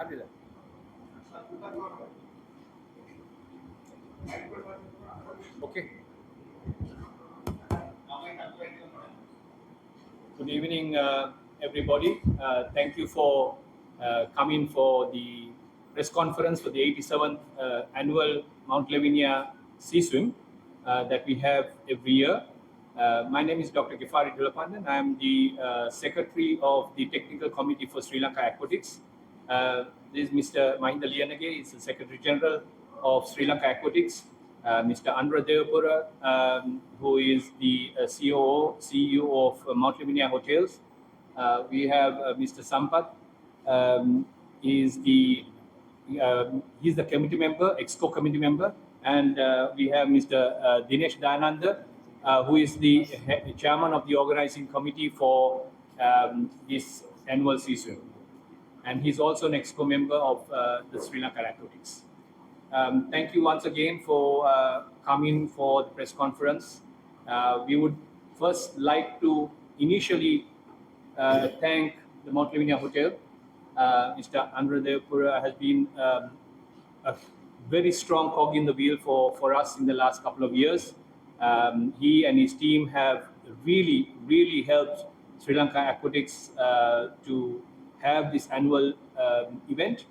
Okay. Good evening, everybody. Thank you for coming for the press conference for the 87th annual Mount Lavinia Sea Swim that we have every year. My name is Dr. Gifari Dulapandan. I am the Secretary of the Technical Committee for Sri Lanka Aquatics. This is Mr. Mahinda Liyanage, he's the Secretary General of Sri Lanka Aquatics. Mr. Andra Devapura, who is the CEO of Mount Lavinia Hotels. We have Mr. Sampath, he's the committee member, EXCO committee member, and we have Mr. Dinesh Dayananda, who is the chairman of the organizing committee for this annual sea swim. And he's also an EXCO member of the Sri Lanka Aquatics. Thank you once again for coming for the press conference. We would first like to initially thank the Mount Lavinia Hotel. Mr. Andra Devapura has been a very strong cog in the wheel for us in the last couple of years. He and his team have really helped Sri Lanka Aquatics to have this annual event,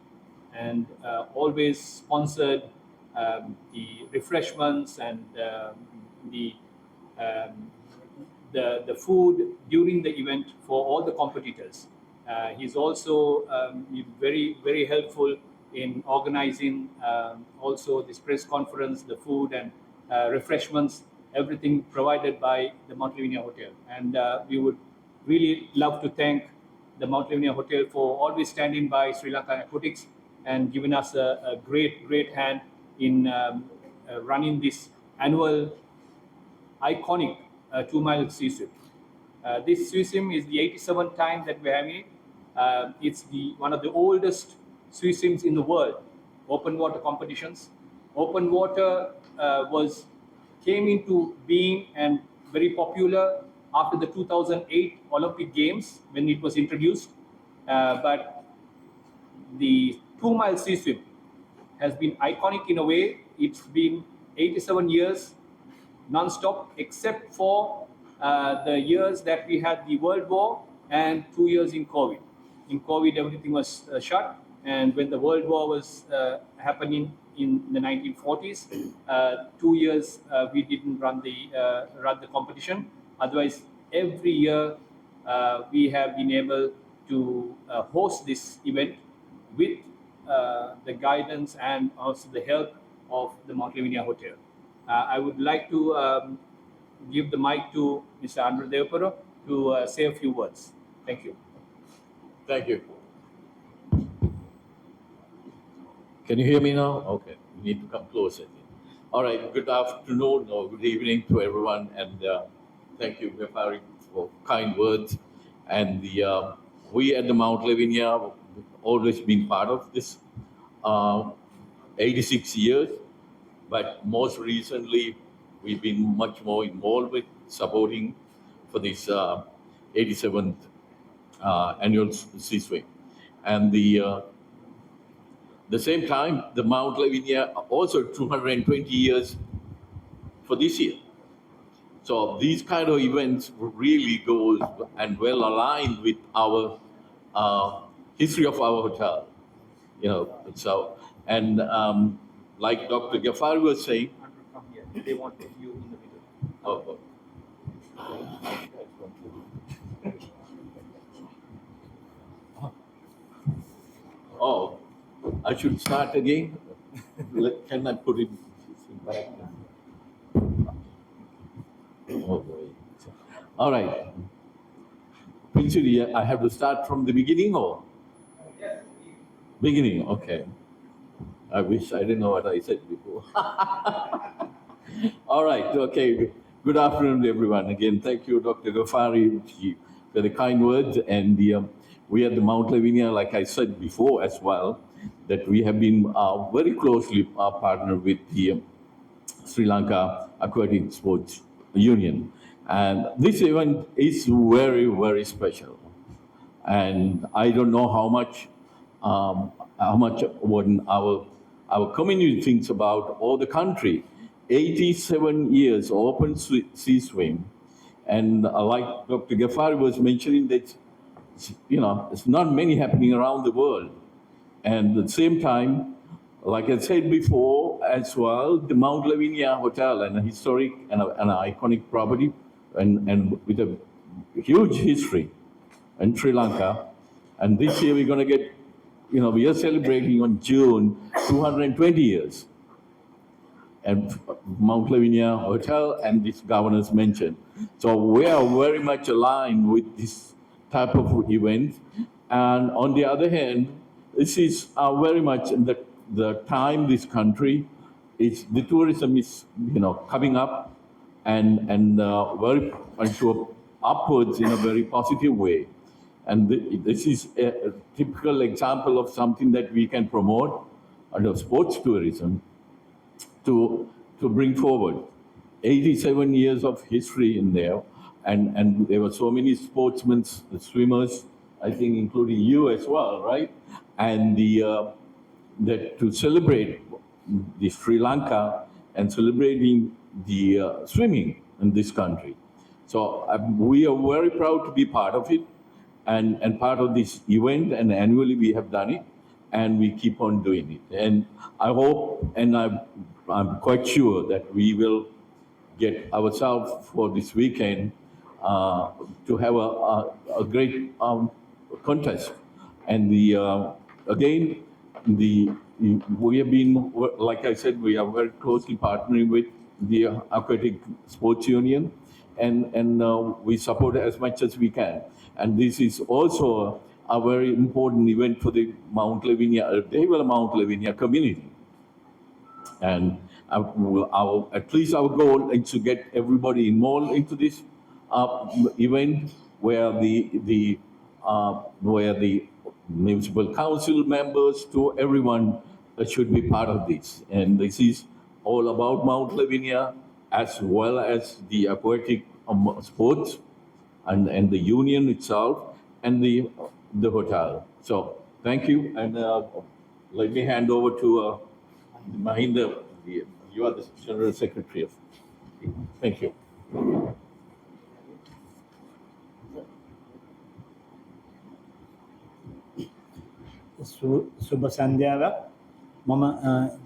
and always sponsored the refreshments and the food during the event for all the competitors. He's also very helpful in organizing also this press conference, the food and refreshments, everything provided by the Mount Lavinia Hotel. And we would really love to thank the Mount Lavinia Hotel for always standing by Sri Lanka Aquatics and giving us a great hand in running this annual iconic 2-mile sea swim. This sea swim is the 87th time that we're having it. It's one of the oldest sea swims in the world, open water competitions. Open water came into being and very popular after the 2008 Olympic Games when it was introduced. But the 2-mile sea swim has been iconic in a way. It's been 87 years non-stop, except for the years that we had the World War and 2 years in COVID. In COVID, everything was shut, and when the World War was happening in the 1940s, 2 years we didn't run the competition. Otherwise, every year we have been able to host this event with the guidance and also the help of the Mount Lavinia Hotel. I would like to give the mic to Mr. Andra Devapura to say a few words. Thank you. Thank you. Can you hear me now? Okay, you need to come closer. All right, good afternoon or good evening to everyone, and thank you, Gifari, for kind words. And we at the Mount Lavinia have always been part of this 86 years, but most recently we've been much more involved with supporting for this 87th annual sea swim. And the same time, the Mount Lavinia also 220 years for this year. So these kind of events really goes and well aligned with our history of our hotel, you know. So and like Dr. Gifari was saying, Come here. They want you in the middle. oh, oh, I should start again. Can I put it back? Oh boy. All right. Principally, I have to start from the beginning or? Beginning, okay. I wish I didn't know what I said before. All right, okay. Good afternoon, everyone. Again, thank you, Dr. Gifari, for the kind words. And we at the Mount Lavinia, like I said before as well, that we have been very closely partnered with the Sri Lanka Aquatic Sports Union. And this event is very special. And I don't know how much how much when our community thinks about or the country. 87 years open sea swim, and like Dr. Ghaffari was mentioning, that it's not many happening around the world. And at the same time, like I said before as well, the Mount Lavinia Hotel, and a historic and an iconic property, and with a huge history in Sri Lanka. And this year we're going to get, we are celebrating on June 220 years. And Mount Lavinia Hotel and this governor's mentioned. So we are very much aligned with this type of event. And on the other hand, this is very much the time this country is, the tourism is, coming up and very into upwards in a very positive way. And this is a typical example of something that we can promote under sports tourism to bring forward. 87 years of history in there, and there were so many sportsmen, swimmers, I think including you as well, right? And that to celebrate the Sri Lanka and celebrating the swimming in this country. So we are very proud to be part of it and part of this event, and annually we have done it, and we keep on doing it. And I hope, and I'm quite sure that we will get ourselves for this weekend to have a great contest. And again, we have been, like I said, we are very closely partnering with the Aquatic Sports Union, and we support as much as we can. And this is also a very important event for the Mount Lavinia, Dehiwala Mount Lavinia community. And at least our goal is to get everybody involved into this event, where the municipal council members, to everyone should be part of this. And this is all about Mount Lavinia, as well as the aquatic sports and the union itself and the hotel. So thank you, and let me hand over to Mahinda. You are the General Secretary of. Thank you. සුබ සන්ධ්‍යාවක්. මම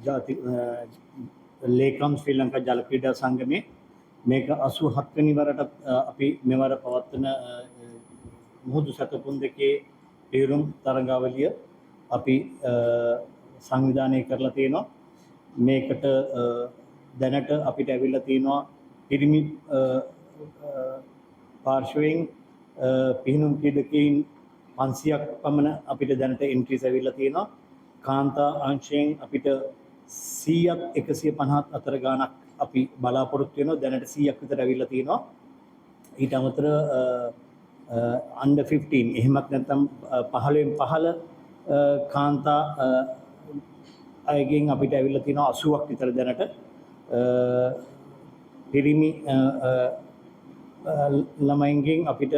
ජාතික ලේකම් ශ්‍රී ලංකා ජල ක්‍රීඩා සංගමේ මේක 87 වෙනි වරට අපි මෙවර පවත්වන මුහුදු සැතපුම් දෙකේ පිරුම් තරඟාවලිය අපි සංවිධානය කරලා තියෙනවා. මේකට දැනට අපිට ඇවිල්ලා තියෙනවා පිරිමි පාර්ශවයෙන් පිහිනුම් ක්‍රීඩකයින් 500ක් පමණ අපිට දැනට එන්ට්‍රීස් ඇවිල්ලා තියෙනවා. කාන්තා අංශයෙන් අපිට 100ක් 150ක් අතර ගාණක් අපි බලාපොරොත්තු වෙනවා. දැනට 100ක් විතර ඇවිල්ලා තියෙනවා. ඊට අමතර under 15 එහෙමත් නැත්නම් 15න් 15 කාන්තා අයගෙන් අපිට ඇවිල්ලා තියෙනවා 80ක් විතර දැනට. පිරිමි ළමයින්ගෙන් අපිට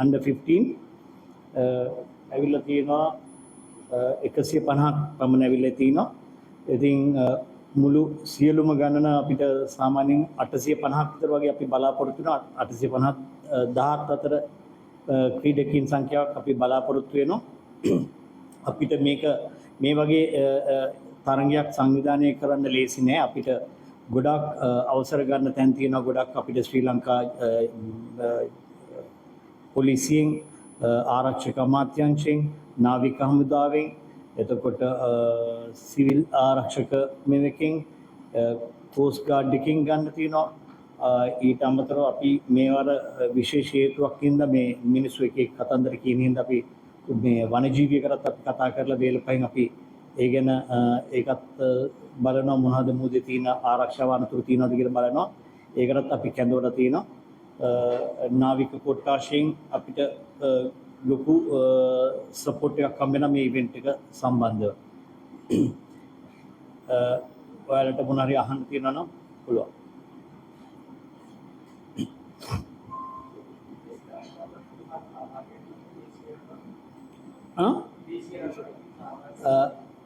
under 15 ඇවිල්ලා තියෙනවා 150ක් පමණ ඇවිල්ලා තිනවා. ඉතින් මුළු සියලුම ගණන අපිට සාමාන්‍යයෙන් 850ක් විතර වගේ අපි බලාපොරොත්තු වෙනවා. 850 17 අතර ක්‍රීඩකයන් සංඛ්‍යාවක් අපි බලාපොරොත්තු වෙනවා. අපිට මේ වගේ තරගයක් සංවිධානය කරන්න ලේසි නෑ. අපිට ගොඩක් අවසර ගන්න තැන් තියෙනවා. ගොඩක් අපිට ශ්‍රී ලංකා පොලිසියෙන්, ආරක්ෂක අමාත්‍යාංශයෙන්, නාවික හමුදාවෙන්, එතකොට සිවිල් ආරක්ෂක මෙවකින්, කෝස්ට් ගාඩ් එකකින් ගන්න තියෙනවා. ඊට අමතරව අපි මේවර විශේෂ හේතුවක් හින්දා මේ මිනිස්සු එක එක කතන්දර කියන හින්දා අපි මේ වනජීවී කරත් අපි කතා කරලා වේලපයින් අපි ඒ ගැන ඒකත් බලනවා මොනවද මුදේ තියෙන ආරක්ෂාව අනතුරු තියෙනවද කියලා බලනවා. ඒකටත් අපි කැඳවලා තියෙනවා. නාවික කොට්ටාශයෙන් අපිට ලොකු සපෝට් එකක් හම්බ වෙනවා මේ ඉවෙන්ට් එක සම්බන්ධව. ඔයාලට මොන හරි අහන්න තියෙනවා නම් පුළුවන්.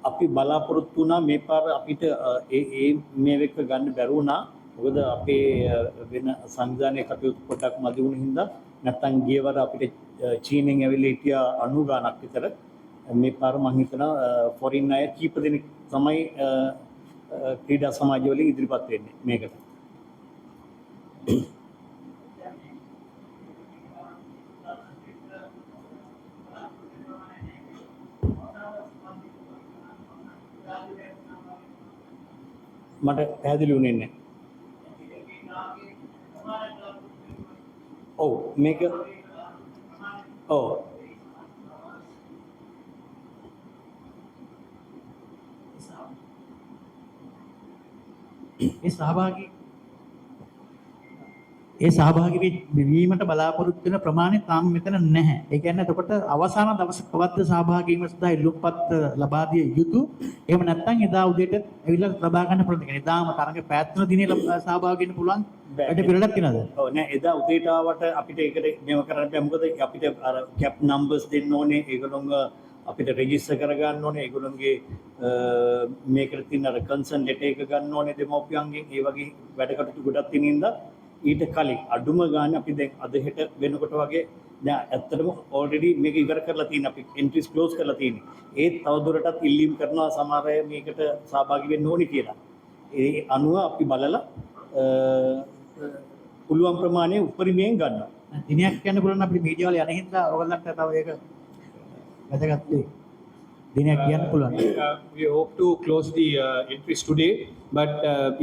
අපි බලාපොරොත්තු වුණා මේ පාර අපිට ඒ මේ එක ගන්න බැරි වුණා. මොකද අපේ වෙන සංවිධානයේ කටයුතු පොඩ්ඩක් මදි වුණ හින්දා නැත්තම් ගියවර අපිට චීනෙන් ඇවිල්ලා හිටියා 90 ගාණක් විතර. මේ පාර මම හිතනවා ෆොරින් අය කීප දෙනෙක් තමයි ක්‍රීඩා සමාජය වලින් ඉදිරිපත් වෙන්නේ මේකට. මට පැහැදිලි වුණේ නැහැ. ඔව් මේක ඔව් ඒ සහභාගී වීමට බලාපොරොත්තු වෙන ප්‍රමාණය තාම මෙතන නැහැ. ඒ කියන්නේ එතකොට අවසාන දවසකවත් සහභාගී වීම සඳහා ඉල්ලුම්පත් ලබා දිය යුතු. එහෙම නැත්නම් එදා උදේට ඇවිල්ලා ලබා ගන්න පුළුවන්. ඒ කියන්නේ එදාම තරඟ පැවැත්වෙන දිනේ සහභාගී වෙන්න පුළුවන්. වැඩ පිළිවෙලක් තියෙනවද? ඔව් නෑ එදා උදේට ආවට අපිට ඒකට මේව කරන්න බෑ. මොකද අපිට අර කැප් නම්බර්ස් දෙන්න ඕනේ. ඒගොල්ලොන්ව අපිට රෙජිස්ටර් කරගන්න ඕනේ. ඒගොල්ලොන්ගේ මේකට තියෙන අර කන්සර්න් ලෙටර් එක ගන්න ඕනේ දෙමව්පියන්ගෙන්. ඒ වගේ වැඩ කටයුතු ගොඩක් තියෙන හින්දා ඊට කලින් අඩුම ගානේ අපි දැන් අද හෙට වෙනකොට වගේ දැන් ඇත්තටම ඔල්රෙඩි මේක ඉවර කරලා තියෙන අපි එන්ට්‍රීස් ක්ලෝස් කරලා තියෙන්නේ. ඒත් තවදුරටත් ඉල්ලීම් කරනවා සමහර අය මේකට සහභාගී වෙන්න ඕනි කියලා. ඒ අනුව අපි බලලා පුළුවන් ප්‍රමාණය උපරිමයෙන් ගන්නවා. දිනයක් කියන්න පුළුවන් අපිට මීඩියා වල යන හින්දා ඔයගොල්ලන්ට තව ඒක වැදගත් වෙයි. දිනයක් කියන්න පුළුවන්. We hope to close the entries today, but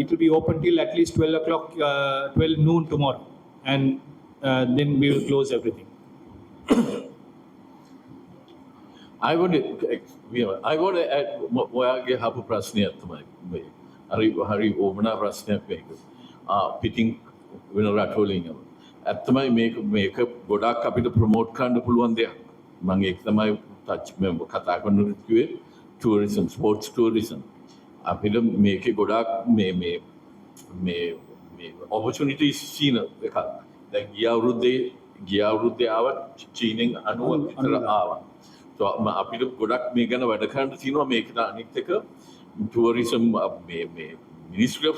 it will be open till at least 12 o'clock, 12 noon tomorrow, and then we will close everything. I want to add ඔයාගේ හපු ප්‍රශ්නයක් තමයි මේ. හරි ඕමනා ප්‍රශ්නයක් මේක. පිටින් වෙන රටවලින් යන. ඇත්තමයි මේක ගොඩාක් අපිට ප්‍රොමෝට් කරන්න පුළුවන් දෙයක්. මම ඒක තමයි කතා කරන කිව්වේ tourism, sports tourism. අපිට මේකේ ගොඩාක් මේ opportunities සීන එකක්. දැන් ගිය අවුරුද්දේ ආවත් චීනෙන් 90 විතර ආවා. So අපිට ගොඩක් මේ ගැන වැඩ කරන්න තියෙනවා. මේකට අනිත් එක tourism Ministry of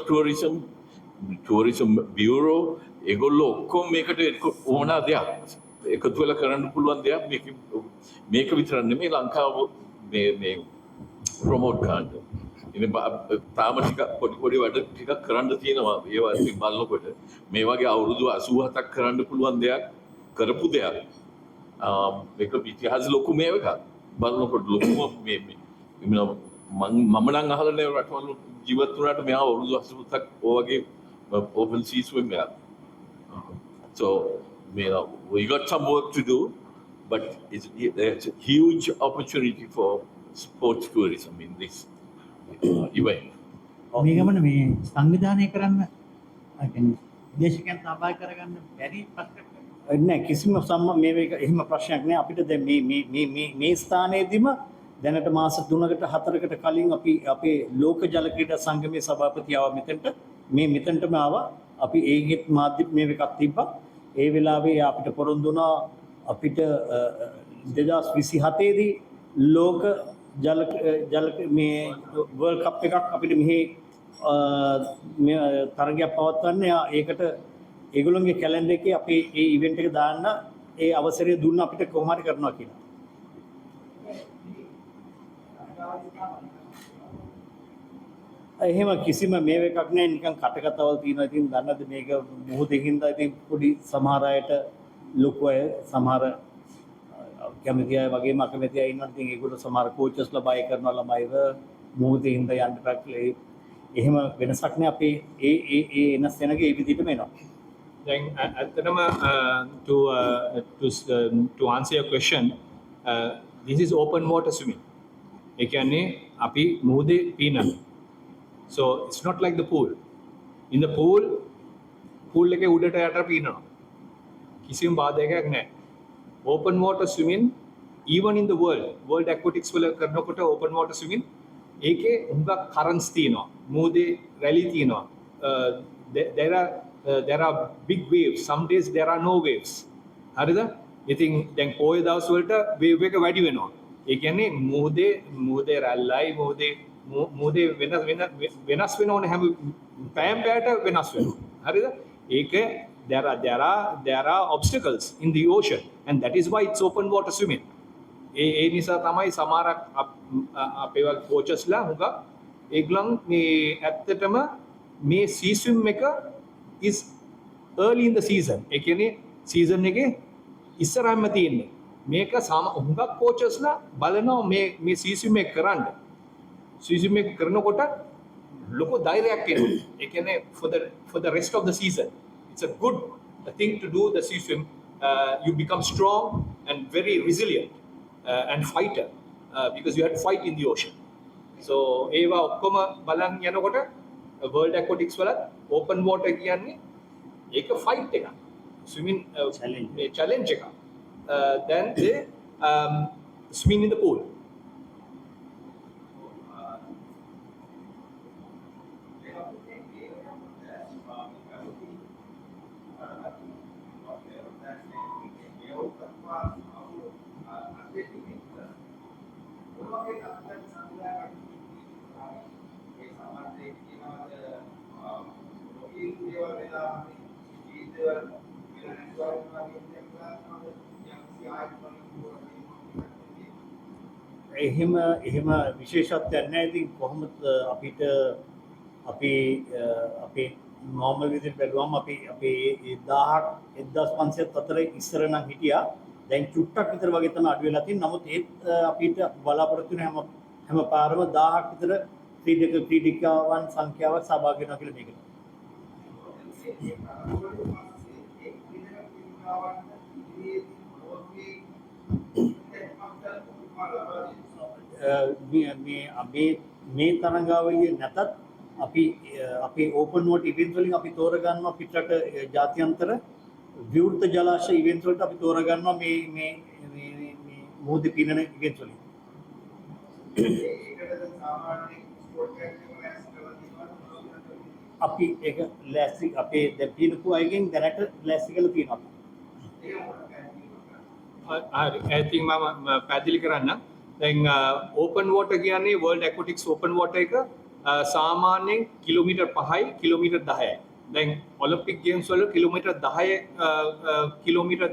Tourism Bureau ඒගොල්ලෝ ඔක්කොම මේකට ඕනා දෙයක් එකතු වෙලා කරන්න පුළුවන් දෙයක් මේක විතර නෙමෙයි ලංකාව මේ ප්‍රොමෝට් කරන්න. ඉතින් තාම ටික පොඩි වැඩ ටිකක් කරන්න තියෙනවා. ඒවා ඉතින් බලනකොට මේ වගේ අවුරුදු 87ක් කරන්න පුළුවන් දෙයක් කරපු දෙයක්. මේක ඉතිහාස ලොකු මේක බලනකොට ලොකුම මම නම් අහලා නෑ රටවල ජීවත් වුණාට මෙහා අවුරුදු 87ක් ඔය වගේ open sea swim එකක්. So we got some work to do, but there's a huge opportunity for sports tourism in this event. මේ ගමන මේ සංවිධානය කරන්න දේශකයන් සහභාගී කරගන්න බැරි ප්‍රශ්නයක් නෑ කිසිම මේක එහෙම ප්‍රශ්නයක් නෑ. අපිට දැන් මේ ස්ථානයේදීම දැනට මාස 3කට 4කට කලින් අපි අපේ ලෝක ජල ක්‍රීඩා සංගමයේ සභාපති ආවා මෙතනටම ආවා. අපි ඒකෙත් මාධ්‍ය මේ එකක් තිබ්බා. ඒ වෙලාවේ අපිට පොරොන්දු වුණා අපිට 2027 දී ලෝක ජල මේ වර්ල්ඩ් කප් එකක් අපිට මෙහි තරගයක් පවත්වන්න. ඒකට ඒගොල්ලෝගේ කැලෙන්ඩර් එකේ අපි ඒ ඉවෙන්ට් එක දාන්න ඒ අවසරය දුන්න අපිට කොහොම හරි කරනවා කියලා. එහෙම කිසිම මේක එකක් නෑ. නිකන් කටකතාවල් තියෙනවා. ඉතින් දන්නද මේක මොහොතකින් හින්දා ඉතින් පොඩි සමහර අයට ලොකු අය සමහර කැමති අය වගේම අකමැති අය ඉන්නවා. ඉතින් ඒගොල්ලෝ සමහර කෝචස්ලා බය කරනවා ළමයිව මොහොතකින් හින්දා යන්න පැක්ලේ. එහෙම වෙනසක් නෑ. අපේ ඒ එනස් වෙනගේ ඒ විදිහටම එනවා. Then ඇත්තටම to answer your question, this is open water swimming. ඒ කියන්නේ අපි මුහුදේ පීනනවා. So it's not like the pool. In the pool එකේ උඩට යට පීනනවා. කිසිම බාධකයක් නැහැ. Open water swimming, even in the world aquatics වල කරනකොට open water swimming ඒකේ හුඟක් currents තියෙනවා. මුහුදේ රැලි තියෙනවා. There are big waves. Some days there are no waves. හරිද? ඉතින් දැන් පොය දවස් වලට wave එක වැඩි වෙනවා. ඒ කියන්නේ මුහුදේ රැල්ලයි මුහුදේ වෙනස් වෙන ඕනේ හැම පෑම් පෑයට වෙනස් වෙනවා. හරිද? ඒක there are obstacles in the ocean and that is why it's open water swimming. ඒ නිසා තමයි සමහරක් අපේ වගේ කෝචස්ලා හුඟක් ඒගොල්ලන් මේ ඇත්තටම මේ sea swim එක is early in the season. ඒ කියන්නේ season එකේ ඉස්සරහම තියෙන්නේ. මේක හුඟක් කෝචස්ලා බලනවා මේ sea swim එක කරන්න. sea swim එක කරනකොට ලොකු ධෛර්යයක් එනවා. ඒ කියන්නේ for the rest of the season. It's a good thing to do the sea swim. You become strong and very resilient and fighter because you had to fight in the ocean. So ඒවා ඔක්කොම බලන් යනකොට World Aquatics වල open water කියන්නේ ඒක fight එකක්. Swimming challenge එකක්. Then they swimming in the pool. එහෙම විශේෂත්වයක් නැහැ. ඉතින් කොහොමද අපිට අපේ normal විදිහට බැලුවම අපි 1500 අතර ඉස්සර නම් හිටියා. දැන් චුට්ටක් විතර වගේ තමයි අඩු වෙලා තියෙන්නේ. නමුත් ඒත් අපිට බලාපොරොත්තු වෙන හැම පාරම 1000ක් විතර ක්‍රීඩිකාවන් සංඛ්‍යාවක් සහභාගී වෙනවා කියලා මේකට. මේ තරංගාවලිය නැතත් අපි ඕපන් වෝටර් ඉවෙන්ට් වලින් අපි තෝරගන්නවා පිටරට ජාත්‍යන්තර විවෘත ජලාශය ඉවෙන්ට් වලට අපි තෝරගන්නවා මේ මුහුදේ පිනන ඉවෙන්ට් වලින්. අපි ඒක ලෑස්ති අපේ දෙපිනපු අයගෙන් දැනට ලෑස්ති කරලා තියෙනවා. I think මම පැහැදිලි කරන්න. දැන් open water කියන්නේ World Aquatics open water එක සාමාන්‍යයෙන් කිලෝමීටර් 5යි කිලෝමීටර් 10යි. දැන් ඔලිම්පික් ගේම්ස් වල කිලෝමීටර්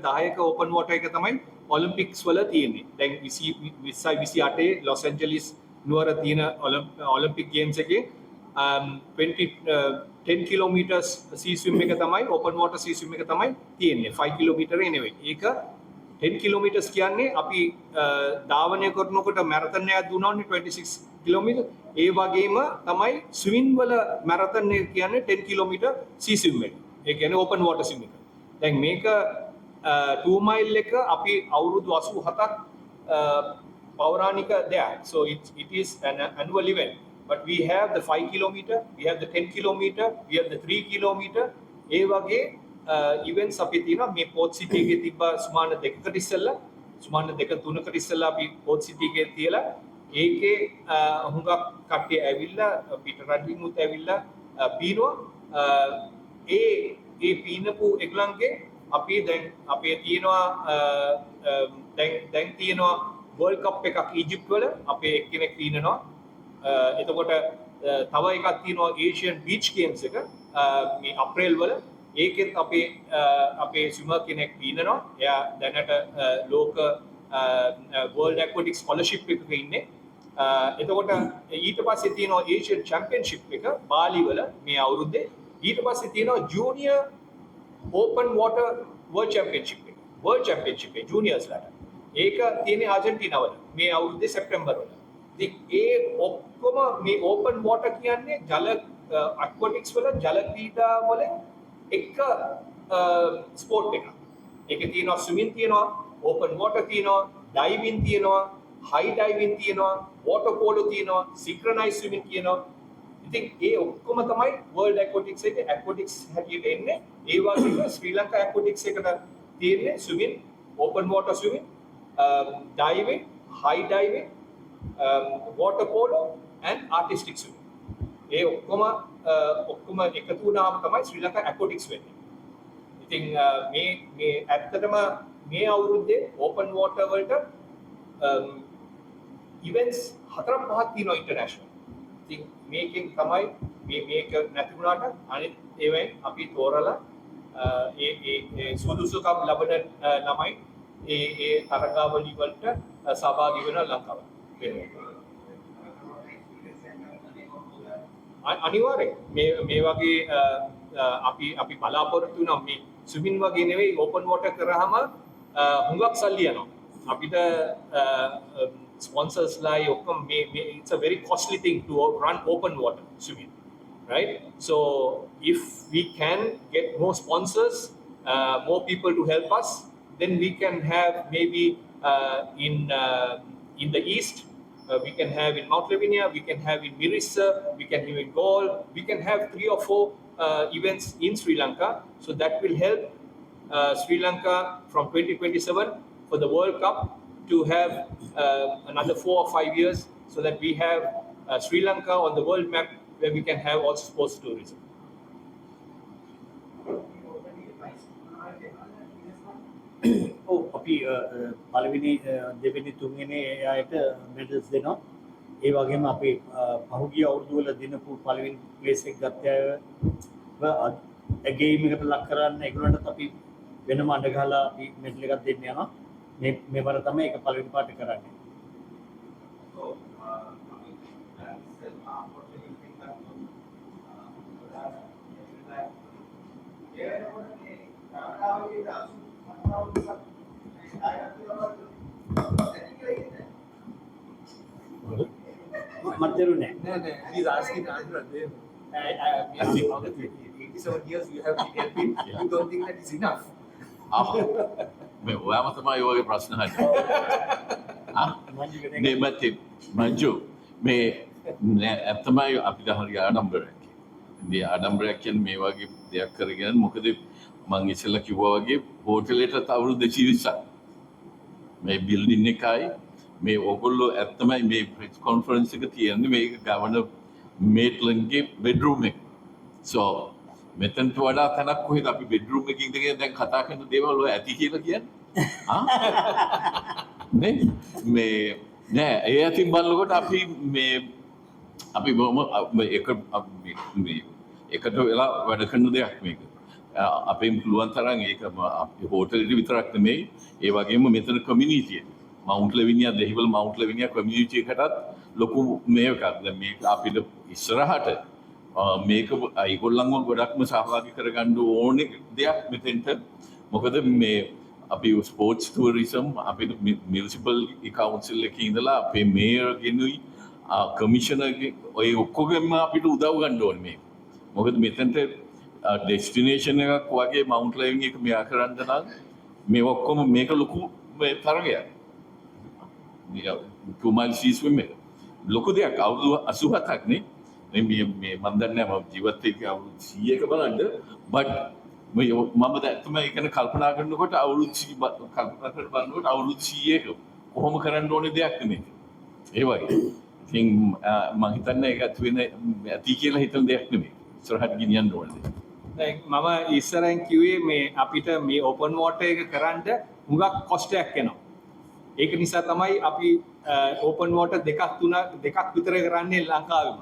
10ක open water එක තමයි ඔලිම්පික්ස් වල තියෙන්නේ. දැන් 28 ලොස් ඇන්ජලිස් නුවර තියෙන ඔලිම්පික් ගේම්ස් එකේ 10 kilometers sea swim එක තමයි open water sea swim එක තමයි තියෙන්නේ. 5 kilometer නෙවෙයි. ඒක 10 kilometers කියන්නේ අපි ධාවනය කරනකොට මැරතන් එකක් දුවනවනේ 26 kilometer. ඒ වගේම තමයි ස්විමින් වල මැරතන් එක කියන්නේ 10 kilometer sea swim එක. ඒ කියන්නේ open water swim එක. දැන් මේක 2 mile එක අපි අවුරුදු 87ක් පෞරාණික දෙයක්. So it is an annual event. But we have the 5 kilometer, we have the 10 kilometer, we have the 3 kilometer. ඒ වගේ events අපි තියෙනවා. මේ පෝට් සිටි එකේ තිබ්බ සුමාන දෙකකට ඉස්සෙල්ලා සුමාන දෙක තුනකට ඉස්සෙල්ලා අපි පෝට් සිටි එකේ තියලා ඒකේ හුඟක් කට්ටිය ඇවිල්ලා පිට රටින් උත් ඇවිල්ලා පීනවා. ඒ පීනපු එක්ලන්ගේ අපි දැන් අපේ තියෙනවා දැන් තියෙනවා World Cup එකක් ඊජිප්ට් වල අපේ එක්කෙනෙක් පීනනවා. එතකොට තව එකක් තියෙනවා ඒෂියන් බීච් ගේම්ස් එක මේ අප්‍රේල් වල. ඒකෙත් අපේ ස්විමර් කෙනෙක් පීනනවා. එයා දැනට ලෝක World Aquatic Scholarship එකක ඉන්නේ. එතකොට ඊට පස්සේ තියෙනවා ඒෂියන් චැම්පියන්ෂිප් එක බාලි වල මේ අවුරුද්දේ. ඊට පස්සේ තියෙනවා junior open water world championship එක. වර්ල්ඩ් චැම්පියන්ෂිප් එක ජූනියර්ස්ලාට. ඒක තියෙන්නේ ආජන්ටිනා වල මේ අවුරුද්දේ සැප්තැම්බර් වල. ඒ ඔක්කොම මේ ඕපන් වෝටර් කියන්නේ ජල ඇක්වැටික්ස් වල ජල ක්‍රීඩා වල එක ස්පෝර්ට් එකක්. ඒකේ තියෙනවා ස්විමින් තියෙනවා, ඕපන් වෝටර් තියෙනවා, ඩයිවිං තියෙනවා, හයි ඩයිවිං තියෙනවා, වෝටර් පෝලෝ තියෙනවා, සින්ක්‍රොනයිස් ස්විමින් තියෙනවා. ඉතින් ඒ ඔක්කොම තමයි වර්ල්ඩ් ඇක්වැටික්ස් එකේ ඇක්වැටික්ස් හැටියට එන්නේ. ඒ වගේම ශ්‍රී ලංකා ඇක්වැටික්ස් එකට තියෙන්නේ swimming, open water swimming, diving, high diving, water polo and artistic swimming. ඒ ඔක්කොම එකතු වුණාම තමයි ශ්‍රී ලංකා ඇක්වැටික්ස් වෙන්නේ. ඉතින් මේ ඇත්තටම මේ අවුරුද්දේ ඕපන් වෝටර් වලට events හතරක් පහක් තියෙනවා international. ඉතින් මේකෙන් තමයි මේක නැති වුණාට අනිත් ඒවෙන් අපි තෝරලා ඒ සුදුසුකම් ලබන ළමයි ඒ තරගාවලි වලට සහභාගී වෙන ලංකාව වෙනවා. අනිවාර්යෙන් මේ වගේ අපි බලාපොරොත්තු වෙනවා මේ ස්විමින් වගේ නෙවෙයි ඕපන් වෝටර් කරාම හුඟක් සල්ලි යනවා. අපිට sponsors like it's a very costly thing to run open water swimming, right? So if we can get more sponsors, more people to help us, then we can have maybe in the east, we can have in Mount Lavinia, we can have in Mirissa, we can have in Galle, we can have 3 or 4 events in Sri Lanka. So that will help Sri Lanka from 2027 for the World Cup to have another 4 or 5 years so that we have Sri Lanka on the world map where we can have also sports tourism. අපි පළවෙනි දෙවෙනි තුන්වෙනි අයට medals දෙනවා. ඒ වගේම අපි පහුගිය අවුරුදු වල දිනපු පළවෙනි ප්ලේස් එක ගත්ත අය ගේම් එකට ලක් කරන්න ඒගොල්ලන්ට අපි වෙනම අඬ ගහලා අපි මෙඩල් එකක් දෙන්න යනවා. මේවර තමයි ඒක පළවෙනි පාට කරන්නේ. මතරුනේ. No, he's asking Andrew. We are saying all the 87 years you have helped him. You don't think that is enough? මේ ඔයාම තමයි ඔයගේ ප්‍රශ්න අහන්නේ. නේ මංජු මේ ඇත්තමයි අපිට හරි ආඩම්බරයක්. මේ ආඩම්බරයක් කියන්නේ මේ වගේ දෙයක් කරගෙන මොකද මම ඉස්සෙල්ලා කිව්වා වගේ හෝටලෙට අවුරුදු 220ක් මේ බිල්ඩින් එකයි මේ ඔයගොල්ලෝ ඇත්තමයි මේ ප්‍රෙස් කොන්ෆරන්ස් එක තියන්නේ මේක ගවර්නර් මේට්ලන්ගේ බෙඩ්රූම් එක. So මෙතනට වඩා තැනක් කොහෙද අපි බෙඩ්රූම් එකකින් ඉඳගෙන දැන් කතා කරන දේවල් ඔය ඇති කියලා කියන්නේ? නේ මේ නෑ ඒ අතින් බලනකොට අපි මේ අපි එකට වෙලා වැඩ කරන දෙයක් මේක. අපෙන් පුළුවන් තරම් ඒක අපි හෝටලෙට විතරක් නෙමෙයි ඒ වගේම මෙතන කමියුනිටි එක මවුන්ට් ලෙවිනියා දෙහිවල මවුන්ට් ලෙවිනියා කමියුනිටි එකටත් ලොකු මේකක්. දැන් මේක අපිට ඉස්සරහට මේක ඒගොල්ලන්ව ගොඩක්ම සහභාගී කරගන්න ඕනේ දෙයක් මෙතෙන්ට. මොකද මේ අපි ස්පෝර්ට්ස් ටූරිසම් අපිට මියුනිසිපල් කවුන්සිල් එකේ ඉඳලා අපේ මේයර් ගෙනුයි කමිෂනර්ගේ ඔය ඔක්කොගෙම අපිට උදව් ගන්න ඕනේ මේක. මොකද මෙතෙන්ට ඩෙස්ටිනේෂන් එකක් වගේ මවුන්ට් ලෙවින් එක මෙයා කරන්න නම් මේ ඔක්කොම මේක ලොකු මේ තරගයක්. කුමල් සීස්විම් එක ලොකු දෙයක් අවුරුදු 87ක් නේ. මේ මම දන්නේ නැහැ මම ජීවත් වෙච්ච අවුරුදු 100ක බලන්න බට් මම දැක්කම ඒකන කල්පනා කරනකොට අවුරුදු 100ක කොහොම කරන්න ඕනේ දෙයක් නෙමෙයි. ඒ වගේ. ඉතින් මම හිතන්නේ ඒක ඇති කියලා හිතන දෙයක් නෙමෙයි. ඉස්සරහට ගෙනියන්න ඕනේ. දැන් මම ඉස්සරෙන් කිව්වේ මේ අපිට මේ ඕපන් වෝටර් එක කරන්න හුඟක් කොස්ට් එකක් එනවා. ඒක නිසා තමයි අපි ඕපන් වෝටර් දෙකක් විතර කරන්නේ ලංකාවෙම.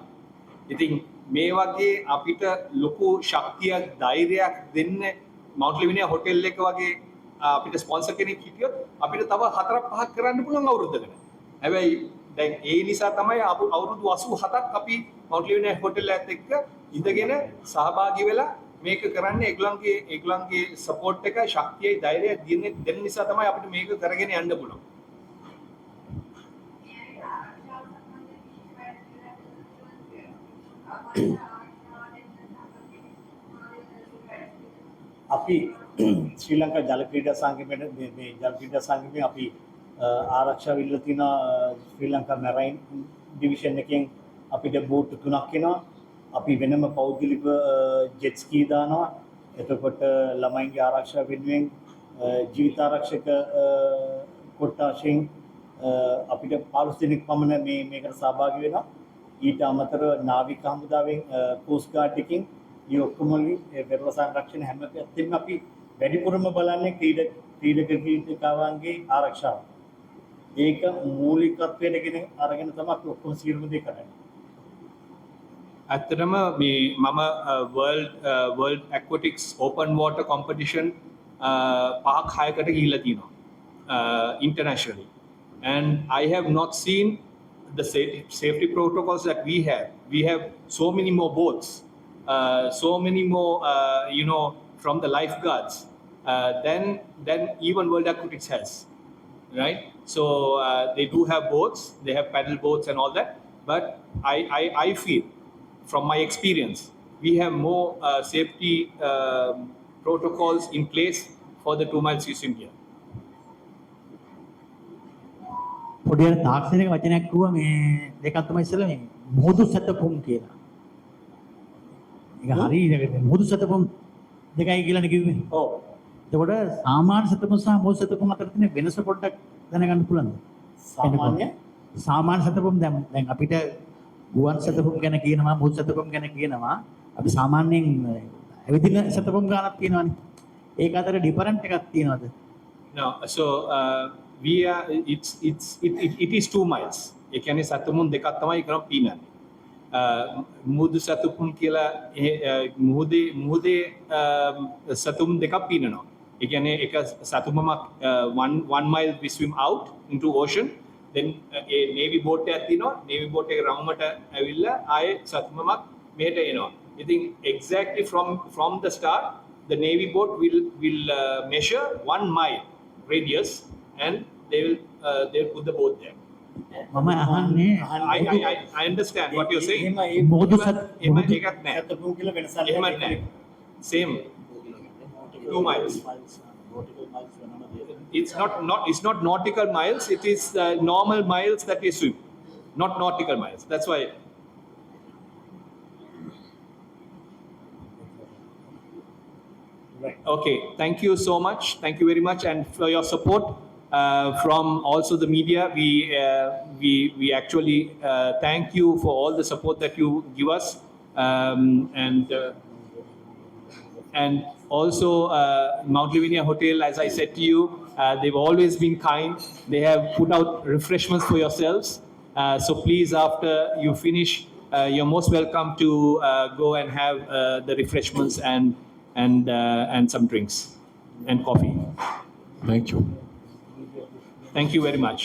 ඉතින් මේ වගේ අපිට ලොකු ශක්තියක් ධෛර්යයක් දෙන්න මවුන්ට් ලෙවිනියා හොටෙල් එක වගේ අපිට ස්පොන්සර් කෙනෙක් හිටියොත් අපිට තව 4-5ක් කරන්න පුළුවන් අවුරුද්දකට. හැබැයි දැන් ඒ නිසා තමයි අවුරුදු 87ක් අපි මවුන්ට් ලෙවිනියා හොටෙල් එකත් එක්ක ඉඳගෙන සහභාගී වෙලා මේක කරන්නේ ඒගොල්ලන්ගේ සපෝට් එක ශක්තියයි ධෛර්යයයි දෙන්න නිසා තමයි අපිට මේක කරගෙන යන්න පුළුවන්. අපි ශ්‍රී ලංකා ජල ක්‍රීඩා සංගමයේ මේ ජල ක්‍රීඩා සංගමයේ අපි ආරක්ෂාව ඉල්ල තියෙන ශ්‍රී ලංකා මැරයින් ඩිවිෂන් එකෙන් අපිට බෝට් 3ක් එනවා. අපි වෙනම පෞද්ගලික ජෙට් ස්කී දානවා. එතකොට ළමයින්ගේ ආරක්ෂාව වෙනුවෙන් ජීවිත ආරක්ෂක කොට්ටාශෙන් අපිට 15 දෙනෙක් පමණ මේකට සහභාගී වෙනවා. ඊට අමතරව නාවික හමුදාවෙන් කෝස්ට් ගාඩ් එකකින් මේ ඔක්කොම වෙරළ සංරක්ෂණ හැම පැත්තෙම අපි වැඩිපුරම බලන්නේ ක්‍රීඩක ක්‍රීඩිකාවන්ගේ ආරක්ෂාව. ඒක මූලිකත්වයට ගෙන අරගෙන තමයි අපි ඔක්කොම සියලුම දේ කරන්නේ. ඇත්තටම මේ මම World Aquatics Open Water Competition පහක් හයකට ගිහිල්ලා තියෙනවා internationally, and I have not seen the safety protocols that we have. We have so many more boats, so many more from the lifeguards than even World Aquatics has, right? So they do have boats, they have paddle boats and all that, but I feel from my experience we have more safety protocols in place for the 2 miles swim here. පොඩි අර තාක්ෂණික වචනයක් කිව්වා මේ දෙකක් තමයි ඉස්සෙල්ලා මේ මුහුදු සැතපුම් කියලා. ඒක හරි මුහුදු සැතපුම් දෙකයි කියලානේ කිව්වේ. ඔව්. එතකොට සාමාන්‍ය සැතපුම් සහ මුහුදු සැතපුම් අතර තියෙන වෙනස පොඩ්ඩක් දැනගන්න පුළුවන්ද? සාමාන්‍ය සැතපුම් දැන් අපිට ගුවන් සැතපුම් ගැන කියනවා මුහුදු සැතපුම් ගැන කියනවා. අපි සාමාන්‍යයෙන් ඇවිදින සැතපුම් ගන්නක් තියෙනවානේ. ඒක අතර ඩිෆරන්ට් එකක් තියෙනවද? No, so we are it is 2 miles. ඒ කියන්නේ සතුමුන් දෙකක් තමයි කරන් පීනන්නේ. මුහුදු සතුමුන් කියලා මුහුදේ සතුම් දෙකක් පීනනවා. ඒ කියන්නේ එක සතුමක් 1 mile we swim out into ocean, then a navy boat එකක් තියෙනවා. navy boat එක රවුමට ඇවිල්ලා ආයේ සතුමක් මෙහෙට එනවා. ඉතින් exactly from the start the navy boat will measure 1 mile radius and they'll put the boat there. මම අහන්නේ I understand what you're saying. මුහුදු එහෙම එකක් නැහැ. සැතපුම් කියලා වෙනසක් එහෙම නැහැ. Same 2 miles. It's not nautical miles, it is normal miles that we swim, not nautical miles. That's why. Right. Okay, thank you so much. Thank you very much, and for your support from also the media. We actually thank you for all the support that you give us, and also Mount Lavinia Hotel. As I said to you, they've always been kind. They have put out refreshments for yourselves. So please, after you finish, you're most welcome to go and have the refreshments and some drinks and coffee. Thank you. Thank you very much.